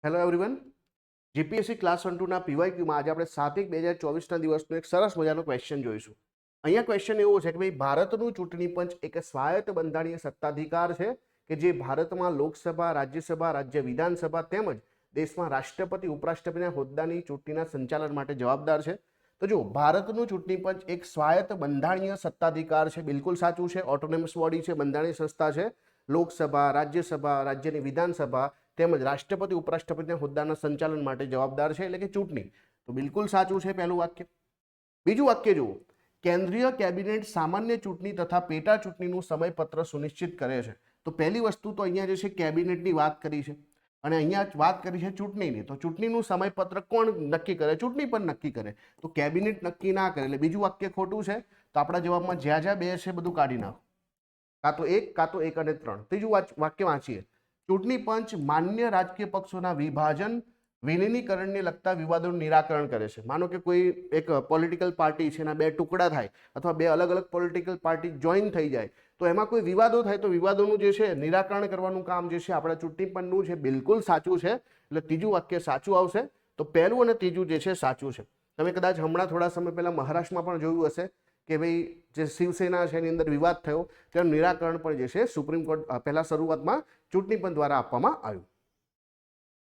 Hello everyone, GPSC class 1 ના પીવાયક્યુમાં આજે આપણે 7/1/2024ના દિવસનો એક સરસ મજાનો ક્વેશ્ચન જોઈશું. અહીંયા ક્વેશ્ચન એવો છે કે ભાઈ ભારતનું ચૂંટણી પંચ એક સ્વાયત્ત બંધારણીય સત્તાધિકાર છે કે જે ભારતમાં લોકસભા, રાજ્યસભા, રાજ્ય વિધાનસભા તેમજ દેશમાં રાષ્ટ્રપતિ, ઉપરાષ્ટ્રપતિના હોદ્દાની ચૂંટણીના સંચાલન માટે જવાબદાર છે. તો જો ભારતનું ચૂંટણી પંચ એક સ્વાયત્ત બંધારણીય સત્તાધિકાર છે, બિલકુલ સાચું છે. ઓટોનોમસ બોડી છે, બંધારણીય સંસ્થા છે. લોકસભા, રાજ્યસભા, રાજ્યની વિધાનસભા તેમજ રાષ્ટ્રપતિ, ઉપરાષ્ટ્રપતિના હોદ્દાના સંચાલન માટે જવાબદાર છે, એટલે કે ચૂંટણી. તો બિલકુલ સાચું છે પહેલું વાક્ય. બીજું વાક્ય જુઓ, કેન્દ્રીય કેબિનેટ સામાન્ય ચૂંટણી તથા પેટા ચૂંટણીનું સમયપત્ર સુનિશ્ચિત કરે છે. તો પહેલી વસ્તુ તો અહીંયા જે છે કેબિનેટની વાત કરી છે અને અહીંયા વાત કરી છે ચૂંટણીની. તો ચૂંટણીનું સમયપત્ર કોણ નક્કી કરે? ચૂંટણી પણ નક્કી કરે. તો કેબિનેટ નક્કી ના કરે એટલે બીજું વાક્ય ખોટું છે. તો આપણા જવાબમાં જ્યાં જ્યાં બે છે બધું કાઢી નાખો, કાં તો 1 અને 3. ત્રીજું વાક્ય વાંચીએ, ચૂંટણી પંચ માન્ય રાજકીય પક્ષોના વિભાજન વિલીનીકરણને લગતા વિવાદોનું નિરાકરણ કરે છે. માનો કે કોઈ એક પોલિટિકલ પાર્ટી છે, એના બે ટુકડા થાય અથવા બે અલગ અલગ પોલિટિકલ પાર્ટી જોઈન થઈ જાય તો એમાં કોઈ વિવાદો થાય તો વિવાદોનું જે છે નિરાકરણ કરવાનું કામ જે છે આપણા ચૂંટણી પંચનું છે. બિલકુલ સાચું છે. એટલે ત્રીજું વાક્ય સાચું આવશે. તો પહેલું અને ત્રીજું જે છે સાચું છે. તમે કદાચ હમણાં થોડા સમય પહેલા મહારાષ્ટ્રમાં પણ જોયું હશે કે ભાઈ જે શિવસેના છે એની અંદર વિવાદ થયો, તેનું નિરાકરણ પણ જે છે સુપ્રીમ કોર્ટ પહેલા શરૂઆતમાં ચૂંટણી પંચ દ્વારા આપવામાં આવ્યું.